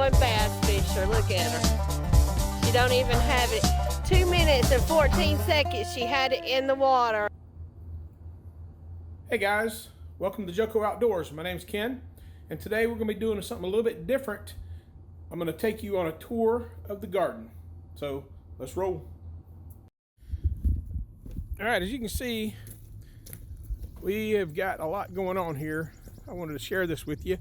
one bass fisher. Look at her. She don't even have it. 2 minutes and 14 seconds she had it in the water. Hey guys, welcome to Joko Outdoors. My name's Ken, and today we're going to be doing something a little bit different. I'm going to take you on a tour of the garden. So let's roll. All right, as you can see, we have got a lot going on here. I wanted to share this with you.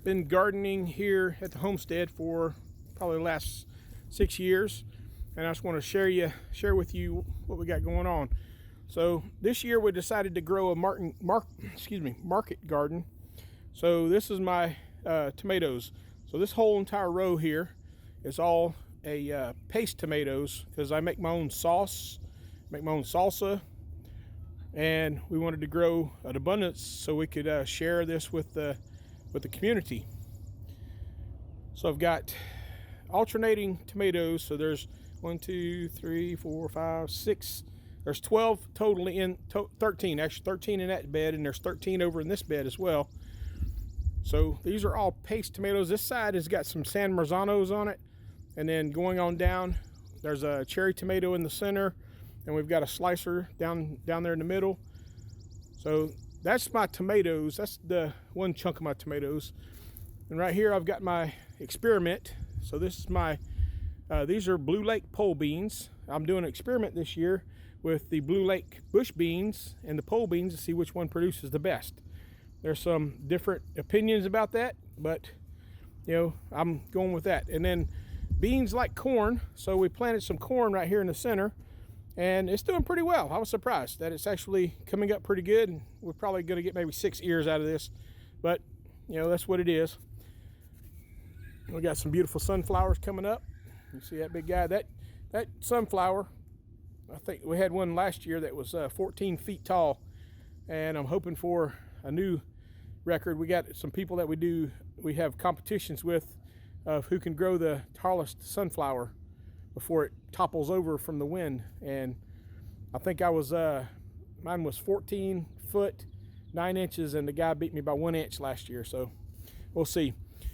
Been gardening here at the homestead for probably the last 6 years, and I just want to share with you what we got going on. So this year we decided to grow a market garden. So this is my tomatoes. So this whole entire row here is all a paste tomatoes, because I make my own sauce, make my own salsa, and we wanted to grow an abundance so we could share this with the community. So I've got alternating tomatoes. So there's 1, 2, 3, 4, 5, 6. There's 12 totally in 13, actually 13 in that bed, and there's 13 over in this bed as well. So these are all paste tomatoes. This side has got some San Marzanos on it, and then going on down, there's a cherry tomato in the center, and we've got a slicer down there in the middle. So that's my tomatoes. That's the one chunk of my tomatoes. And right here I've got my experiment. So this is my these are Blue Lake pole beans. I'm doing an experiment this year with the Blue Lake bush beans and the pole beans to see which one produces the best. There's some different opinions about that, but you know, I'm going with that. And then beans like corn, so we planted some corn right here in the center, and it's doing pretty well. I was surprised that it's actually coming up pretty good. We're probably going to get maybe 6 ears out of this, but you know, that's what it is. We got some beautiful sunflowers coming up. You see that big guy? That sunflower, I think we had one last year that was 14 feet tall, and I'm hoping for a new record. We got some people that we have competitions with of who can grow the tallest sunflower before it topples over from the wind. And I think mine was 14 foot 9 inches, and the guy beat me by 1 inch last year. So we'll see.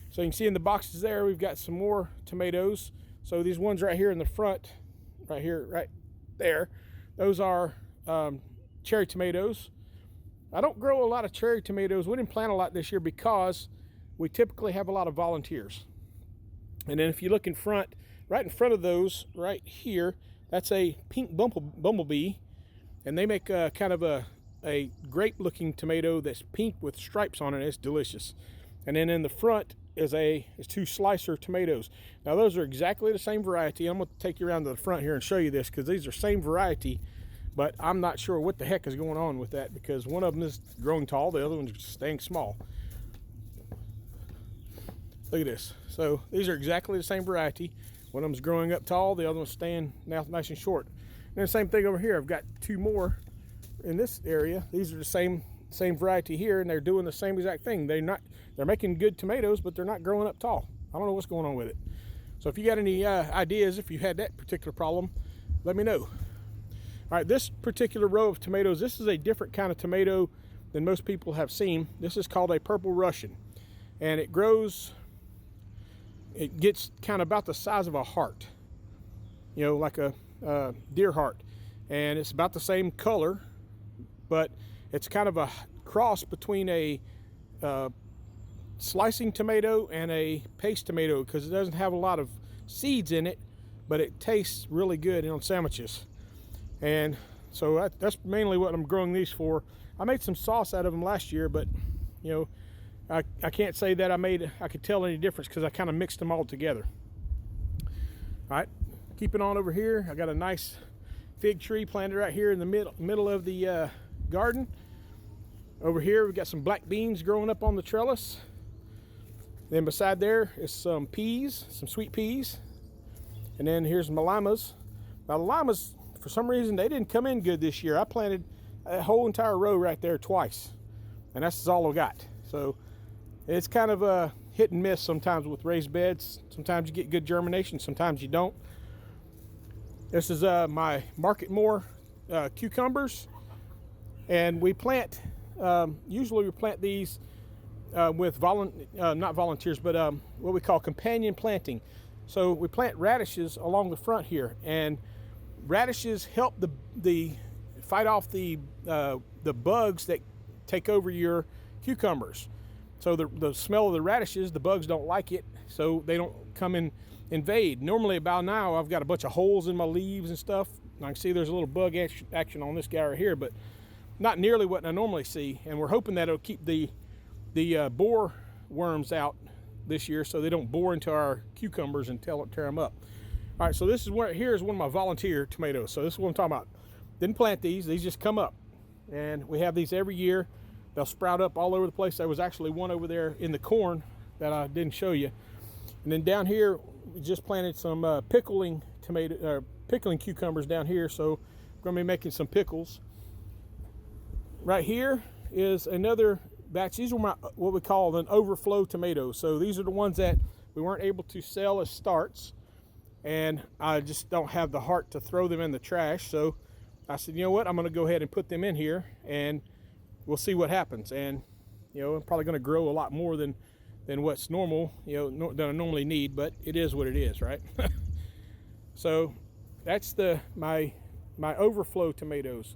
So you can see in the boxes there, we've got some more tomatoes. So these ones right here in the front, right here, right there, those are cherry tomatoes. I don't grow a lot of cherry tomatoes. We didn't plant a lot this year because we typically have a lot of volunteers. And then if you look in front, right in front of those, right here, that's a pink bumblebee, and they make kind of a grape-looking tomato that's pink with stripes on it. It's delicious. And then in the front is two slicer tomatoes. Now those are exactly the same variety. I'm going to take you around to the front here and show you this, because these are same variety, but I'm not sure what the heck is going on with that, because one of them is growing tall, the other one's just staying small. Look at this. So these are exactly the same variety. One of them's growing up tall, the other one's staying now nice and short. And the same thing over here. I've got 2 more in this area. These are the same variety here, and they're doing the same exact thing. They're making good tomatoes, but they're not growing up tall. I don't know what's going on with it. So if you got any ideas, if you had that particular problem, let me know. All right, this particular row of tomatoes, this is a different kind of tomato than most people have seen. This is called a purple Russian, and it gets kind of about the size of a heart, you know, like a deer heart, and it's about the same color, but it's kind of a cross between a slicing tomato and a paste tomato, because it doesn't have a lot of seeds in it, but it tastes really good on sandwiches. And so that's mainly what I'm growing these for. I made some sauce out of them last year, but you know, I can't say that I could tell any difference, because I kind of mixed them all together. All right, keeping on over here, I got a nice fig tree planted right here in the middle of the garden. Over here we've got some black beans growing up on the trellis. Then beside there is some peas, some sweet peas. And then here's my limas. Now the limas, for some reason, they didn't come in good this year. I planted a whole entire row right there twice, and that's all I got. So it's kind of a hit and miss sometimes with raised beds. Sometimes you get good germination, sometimes you don't. This is my Market More cucumbers, and we plant, usually we plant these with not volunteers, but what we call companion planting. So we plant radishes along the front here, and radishes help the fight off the bugs that take over your cucumbers. So the smell of the radishes, the bugs don't like it, so they don't come and invade. Normally about now I've got a bunch of holes in my leaves and stuff. I can see there's a little bug action on this guy right here, but not nearly what I normally see. And we're hoping that it'll keep the borer worms out this year, so they don't bore into our cucumbers and tear them up. All right, so this is here's one of my volunteer tomatoes. So this is what I'm talking about. Didn't plant these just come up, and we have these every year. They'll sprout up all over the place. There was actually one over there in the corn that I didn't show you. And then down here, we just planted some pickling cucumbers down here. So we're gonna be making some pickles. Right here is another batch. These are what we call an overflow tomatoes. So these are the ones that we weren't able to sell as starts, and I just don't have the heart to throw them in the trash. So I said, you know what, I'm gonna go ahead and put them in here, and we'll see what happens. And I'm probably going to grow a lot more than what's normal, that I normally need, but it is what it is, right? So that's my overflow tomatoes.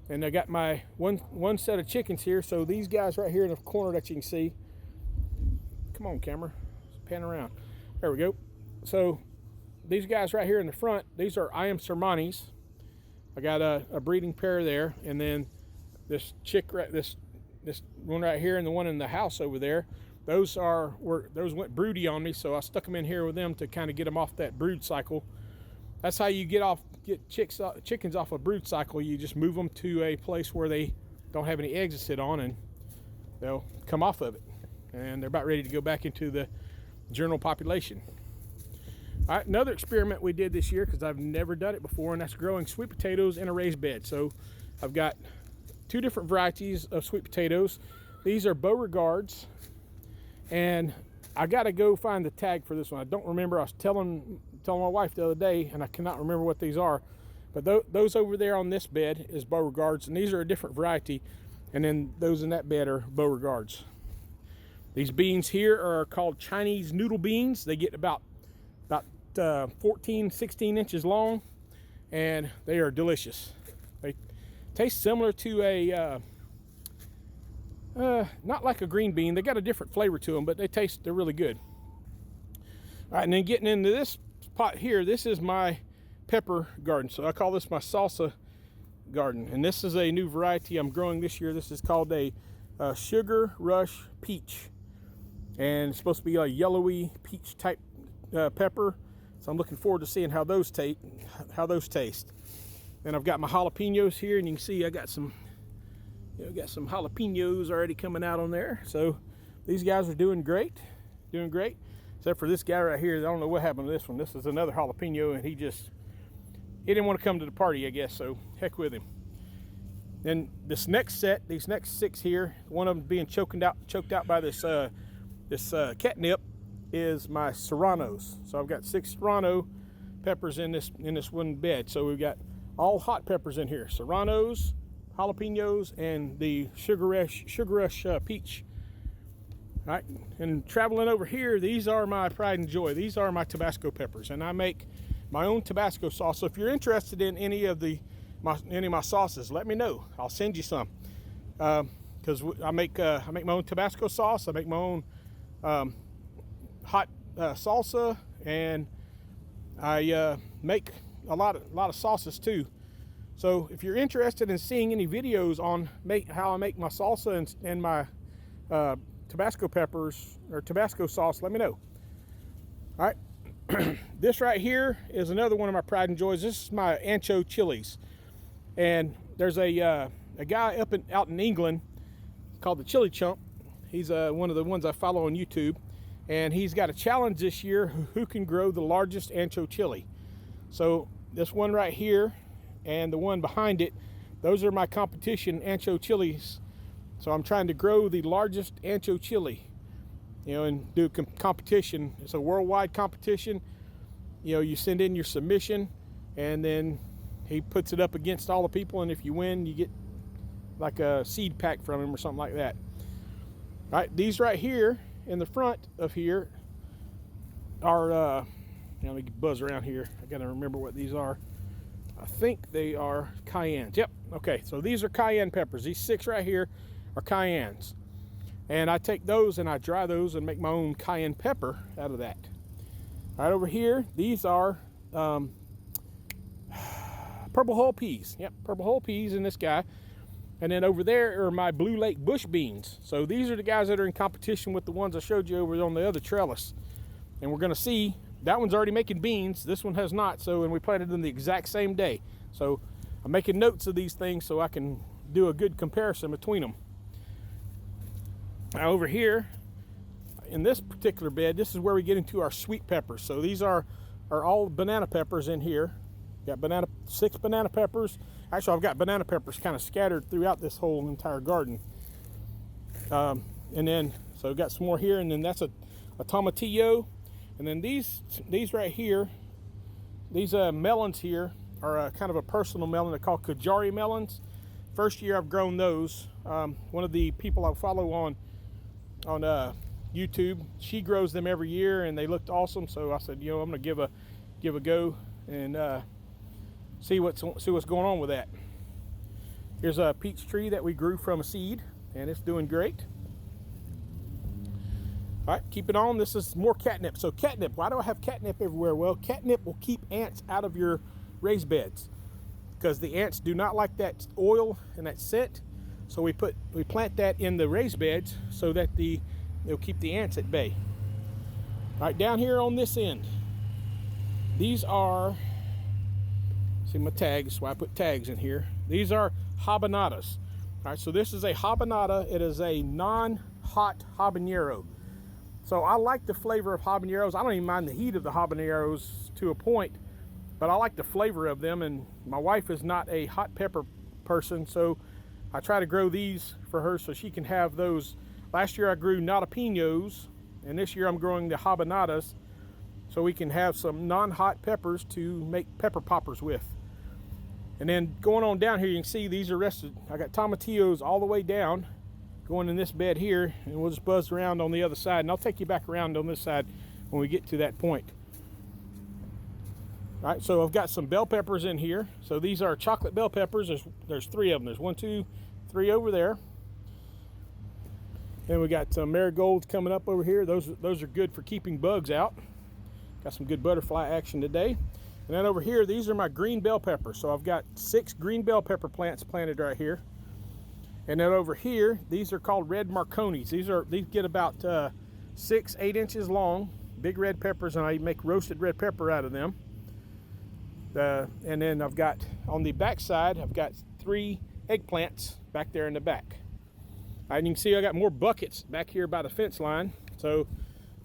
And I got my one set of chickens here. So these guys right here in the corner that you can see, come on camera, pan around, there we go. So these guys right here in the front, these are I am Sermanis. I got a breeding pair there, and then this one right here and the one in the house over there, those went broody on me, so I stuck them in here with them to kind of get them off that brood cycle. That's how you get chickens off a brood cycle. You just move them to a place where they don't have any eggs to sit on, and they'll come off of it, and they're about ready to go back into the general population. All right, another experiment we did this year, because I've never done it before, and that's growing sweet potatoes in a raised bed. So I've got 2 different varieties of sweet potatoes. These are Beauregards, and I got to go find the tag for this one. I don't remember. I was telling my wife the other day, and I cannot remember what these are. But those over there on this bed is Beauregards, and these are a different variety. And then those in that bed are Beauregards. These beans here are called Chinese noodle beans. They get about 14, 16 inches long, and they are delicious. They taste similar to a not like a green bean. They got a different flavor to them, but they're really good. All right, and then getting into this pot here, this is my pepper garden. So I call this my salsa garden, and this is a new variety I'm growing this year. This is called a Sugar Rush Peach, and it's supposed to be a yellowy peach type pepper. So I'm looking forward to seeing how those taste. And I've got my jalapenos here, and you can see I got some jalapenos already coming out on there. So these guys are doing great, except for this guy right here. I don't know what happened to this one. This is another jalapeno, and he didn't want to come to the party, I guess. So heck with him. Then these next 6 here, one of them being choked out by this catnip, is my serranos. So I've got 6 serrano peppers in this one bed. So we've got all hot peppers in here: serranos, jalapenos, and the Sugar Rush peach. All right, and traveling over here, these are my pride and joy. These are my Tabasco peppers, and I make my own Tabasco sauce. So if you're interested in any of my sauces, let me know. I'll send you some. Because I make my own Tabasco sauce. I make my own hot salsa, and I make a lot of sauces too. So if you're interested in seeing any videos on how I make my salsa and my Tabasco peppers or Tabasco sauce, let me know. All right, this right here is another one of my pride and joys. This is my ancho chilies, and there's a guy out in England called the Chili Chump. He's one of the ones I follow on YouTube, and he's got a challenge this year: who can grow the largest ancho chili. So this one right here and the one behind it, those are my competition ancho chilies. So I'm trying to grow the largest ancho chili, and do competition. It's a worldwide competition. You send in your submission, and then he puts it up against all the people, and if you win, you get like a seed pack from him or something like that. Right, these right here in the front of here are, let me buzz around here. I gotta remember what these are. I think they are cayennes. Yep, okay, so these are cayenne peppers. These 6 right here are cayennes. And I take those and I dry those and make my own cayenne pepper out of that. Right over here, these are purple hull peas. Yep, purple hull peas in this guy. And then over there are my Blue Lake bush beans. So these are the guys that are in competition with the ones I showed you over on the other trellis. And we're gonna see, that one's already making beans, this one has not, so, and we planted them the exact same day. So I'm making notes of these things so I can do a good comparison between them. Now over here, in this particular bed, this is where we get into our sweet peppers. So these are all banana peppers in here. Got 6 banana peppers. Actually, I've got banana peppers kind of scattered throughout this whole entire garden. And then, so I've got some more here, and then that's a tomatillo. And then these right here, these melons here are kind of a personal melon. They're called Kajari melons. First year I've grown those. One of the people I follow on YouTube, she grows them every year, and they looked awesome. So I said, you know, I'm gonna give a go and see what's going on with that. Here's a peach tree that we grew from a seed, and it's doing great. All right, keep it on. This is more catnip. So catnip, why do I have catnip everywhere? Well, catnip will keep ants out of your raised beds because the ants do not like that oil and that scent. So we plant that in the raised beds so that it'll keep the ants at bay. All right, down here on this end, these are, see my tags, so I put tags in here. These are habanadas. All right, so this is a habanada. It is a non-hot habanero. So I like the flavor of habaneros. I don't even mind the heat of the habaneros to a point, but I like the flavor of them, and my wife is not a hot pepper person, so I try to grow these for her so she can have those. Last year I grew jalapenos, and this year I'm growing the habanadas so we can have some non-hot peppers to make pepper poppers with. And then going on down here, you can see these are rested. I got tomatillos all the way down going in this bed here, and we'll just buzz around on the other side, and I'll take you back around on this side when we get to that point. All right, so I've got some bell peppers in here. So these are chocolate bell peppers. There's 3 of them. There's 1, 2, 3 over there. And we got some marigolds coming up over here. Those are good for keeping bugs out. Got some good butterfly action today. And then over here, these are my green bell peppers. So I've got 6 green bell pepper plants planted right here. And then over here, these are called red marconis. These get about 6, 8 inches long, big red peppers, and I make roasted red pepper out of them. And then I've got, on the back side, I've got 3 eggplants back there in the back. And you can see I got more buckets back here by the fence line. So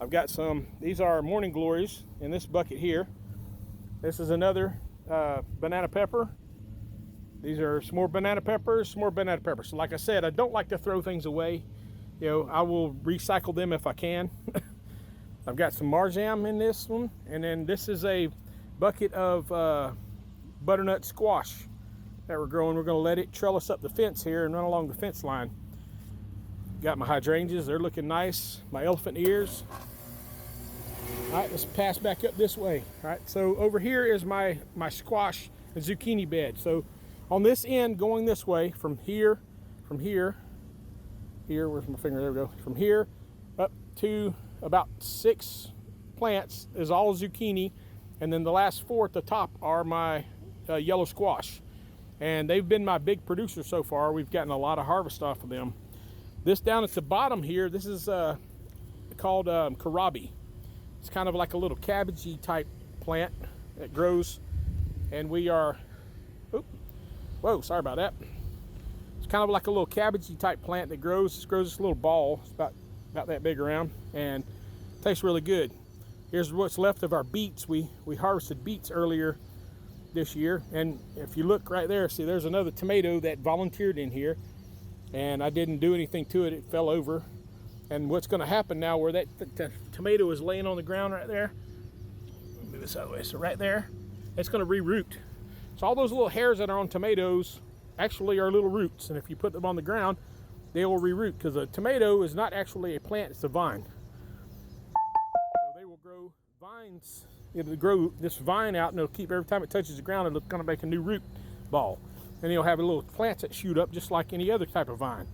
I've got some, these are morning glories in this bucket here. This is another banana pepper. These are some more banana peppers, some more banana peppers. So like I said, I don't like to throw things away. You know, I will recycle them if I can. I've got some marjam in this one. And then this is a bucket of butternut squash that we're growing. We're gonna let it trellis up the fence here and run along the fence line. Got my hydrangeas, they're looking nice. My elephant ears. All right, let's pass back up this way. All right, so over here is my squash and zucchini bed. So on this end, going this way, from here, where's my finger, there we go. From here up to about 6 plants is all zucchini. And then the last 4 at the top are my yellow squash. And they've been my big producers so far. We've gotten a lot of harvest off of them. This down at the bottom here, this is called karabi. It's kind of like a little cabbagey type plant that grows. And we are, whoa, sorry about that. It's kind of like a little cabbagey type plant that grows. It grows this little ball. It's about that big around and tastes really good. Here's what's left of our beets. We harvested beets earlier this year, and if you look right there, see there's another tomato that volunteered in here, and I didn't do anything to it. It fell over. And what's going to happen now, where that tomato is laying on the ground right there, move this out of the way, so right there, it's going to re-root. So all those little hairs that are on tomatoes actually are little roots, and if you put them on the ground, they will reroot, because a tomato is not actually a plant, it's a vine. So they will grow vines. It'll grow this vine out, and it'll keep, every time it touches the ground, it'll kind of make a new root ball. And you'll have little plants that shoot up just like any other type of vine.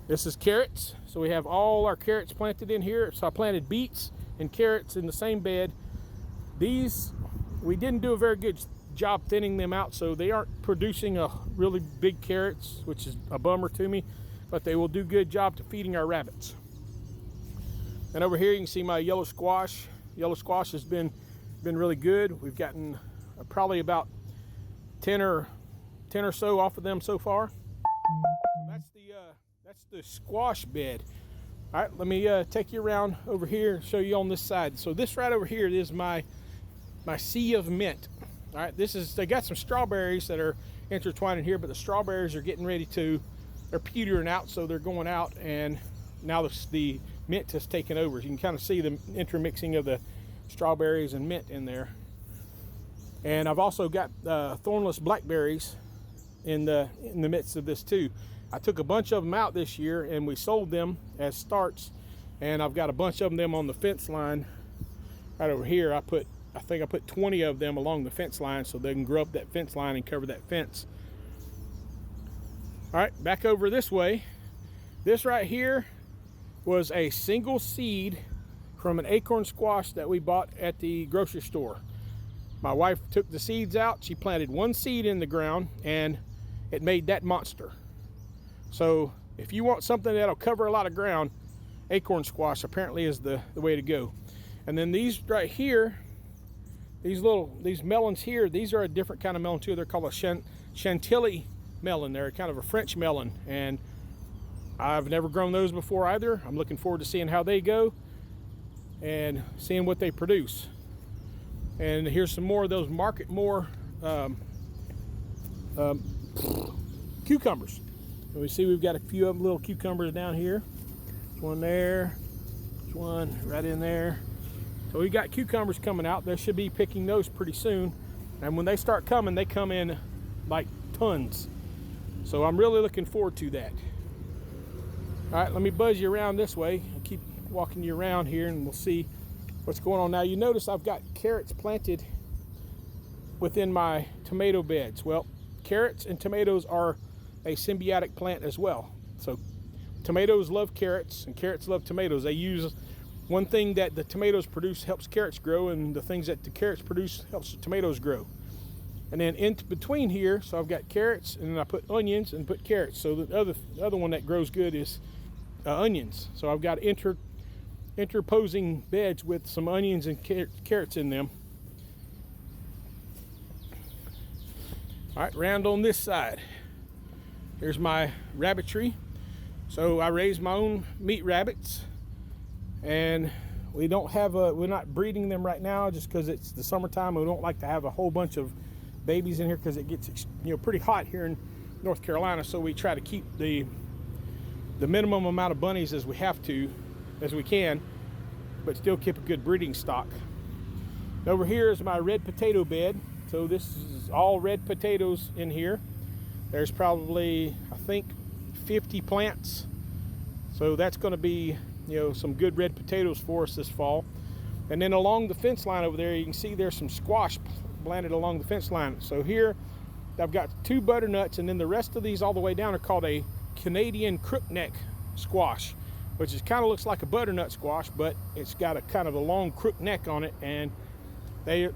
This is carrots. So we have all our carrots planted in here. So I planted beets and carrots in the same bed. These, we didn't do a very good job thinning them out, so they aren't producing a really big carrots, which is a bummer to me, but they will do a good job to feeding our rabbits. And over here you can see my yellow squash. Yellow squash has been really good. We've gotten probably about 10 or so off of them so far. So that's the squash bed. All right, let me take you around over here and show you on this side. So this right over here is my sea of mint. All right, they got some strawberries that are intertwined in here, but the strawberries are getting ready to, they're petering out, so they're going out, and now the mint has taken over. You can kind of see the intermixing of the strawberries and mint in there. And I've also got thornless blackberries in the midst of this too. I took a bunch of them out this year and we sold them as starts, and I've got a bunch of them on the fence line right over here. I think I put 20 of them along the fence line so they can grow up that fence line and cover that fence. All right, back over this way. This right here was a single seed from an acorn squash that we bought at the grocery store. My wife took the seeds out. She planted one seed in the ground and it made that monster. So if you want something that'll cover a lot of ground, acorn squash apparently is the way to go. And then these right here, these melons here, these are a different kind of melon too. They're called a chantilly melon. They're kind of a French melon, and I've never grown those before either. I'm looking forward to seeing how they go and seeing what they produce. And here's some more of those cucumbers. And we see we've got a few of them, little cucumbers down here. There's one there, there's one right in there. So we got cucumbers coming out. They should be picking those pretty soon. And when they start coming, they come in like tons. So I'm really looking forward to that. All right, let me buzz you around this way. I'll keep walking you around here and we'll see what's going on. Now you notice I've got carrots planted within my tomato beds. Well, carrots and tomatoes are a symbiotic plant as well. So tomatoes love carrots and carrots love tomatoes. They use one thing that the tomatoes produce helps carrots grow, and the things that the carrots produce helps the tomatoes grow. And then in between here, so I've got carrots, and then I put onions and put carrots. So the other one that grows good is onions. So I've got interposing beds with some onions and carrots in them. All right, round on this side. Here's my rabbitry. So I raise my own meat rabbits, and we're not breeding them right now just because it's the summertime. We don't like to have a whole bunch of babies in here because it gets pretty hot here in North Carolina. So we try to keep the minimum amount of bunnies as we can, but still keep a good breeding stock. Over here is my red potato bed. So this is all red potatoes in here. There's probably, I think, 50 plants. So that's going to be, some good red potatoes for us this fall. And then along the fence line over there, you can see there's some squash planted along the fence line. So here I've got 2 butternuts, and then the rest of these all the way down are called a Canadian crookneck squash, which is kind of looks like a butternut squash, but it's got a kind of a long crook neck on it, and they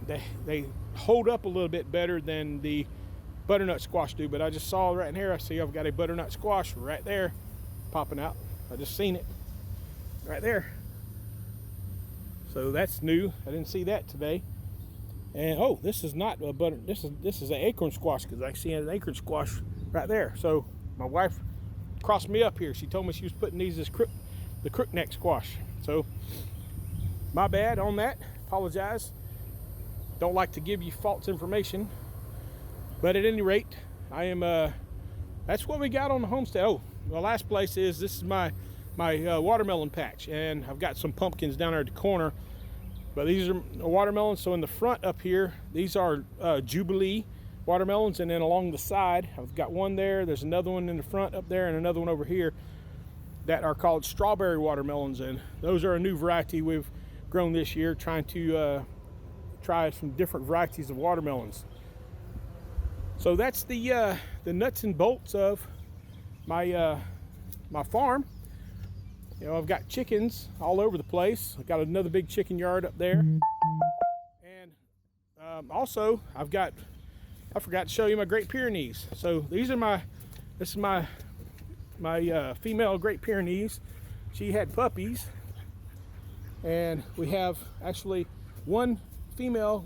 hold up a little bit better than the butternut squash do. But I just saw right in here, I see I've got a butternut squash right there popping out. I just seen it right there. So that's new. I didn't see that today. And oh, this is not a this is an acorn squash, because I see an acorn squash right there. So my wife crossed me up here. She told me she was putting these as the crookneck squash. So my bad on that. Apologize. Don't like to give you false information. But at any rate, I am that's what we got on the homestead. Oh, the last place is, this is my watermelon patch, and I've got some pumpkins down there at the corner, but these are watermelons. So in the front up here, these are Jubilee watermelons, and then along the side I've got one there, there's another one in the front up there, and another one over here that are called strawberry watermelons, and those are a new variety we've grown this year, trying to try some different varieties of watermelons. So that's the nuts and bolts of my my farm. You know, I've got chickens all over the place. I've got another big chicken yard up there, and also I forgot to show you my Great Pyrenees. So this is my female Great Pyrenees. She had puppies, and we have actually one female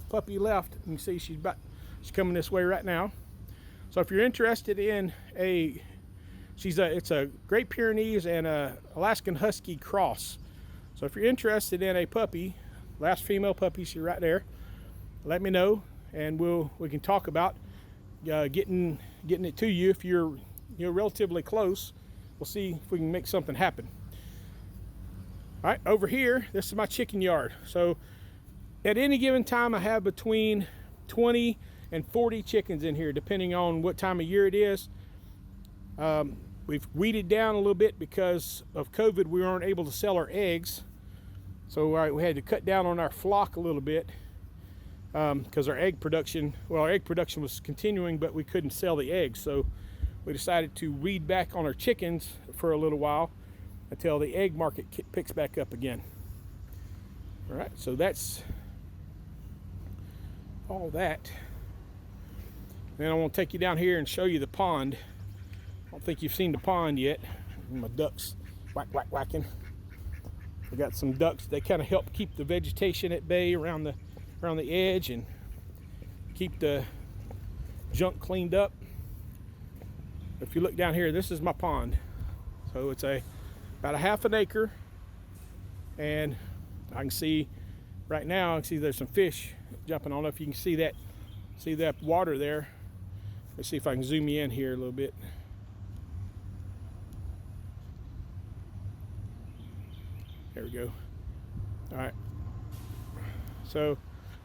puppy left. You can see she's coming this way right now. So if you're interested in it's a Great Pyrenees and a Alaskan Husky cross. So if you're interested in a puppy, last female puppy, she's right there, let me know, and we can talk about getting it to you. If you're relatively close, we'll see if we can make something happen. All right, over here, this is my chicken yard. So at any given time, I have between 20 and 40 chickens in here, depending on what time of year it is. We've weeded down a little bit because of COVID. We weren't able to sell our eggs, so we had to cut down on our flock a little bit because our egg production was continuing, but we couldn't sell the eggs. So we decided to weed back on our chickens for a little while until the egg market picks back up again. All right, so that's all that. Then I want to take you down here and show you the pond. I don't think you've seen the pond yet. My ducks whacking. We got some ducks. They kind of help keep the vegetation at bay around the edge and keep the junk cleaned up. If you look down here, this is my pond. So it's about a half an acre, and I can see right now, I can see there's some fish jumping. I don't know if you can see that water there. Let's see if I can zoom you in here a little bit. There we go. All right. So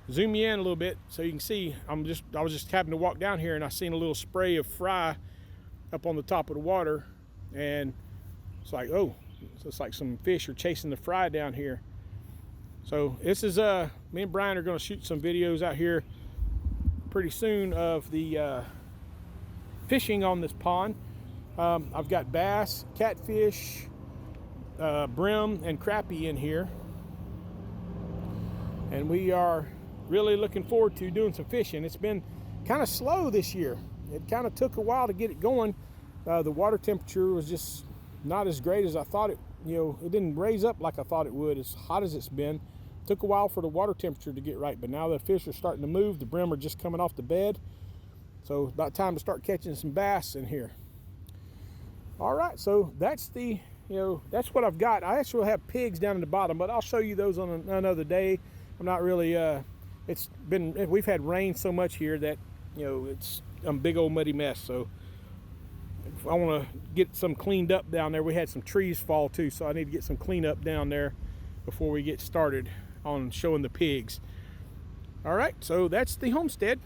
zoom you in a little bit so you can see. I was just having to walk down here, and I seen a little spray of fry up on the top of the water, and it's like, oh, so it's like some fish are chasing the fry down here. So this is me and Brian are going to shoot some videos out here pretty soon of the fishing on this pond. I've got bass, catfish, brim, and crappie in here, and we are really looking forward to doing some fishing. It's been kind of slow this year. It kind of took a while to get it going. The water temperature was just not as great as I thought it. It didn't raise up like I thought it would, as hot as it's been. It took a while for the water temperature to get right, but now the fish are starting to move. The brim are just coming off the bed, so it's about time to start catching some bass in here. All right, so that's that's what I've got. I actually have pigs down in the bottom, but I'll show you those on another day. I'm not really, we've had rain so much here that, it's a big old muddy mess. So I want to get some cleaned up down there. We had some trees fall too, so I need to get some cleanup down there before we get started on showing the pigs. All right, so that's the homestead.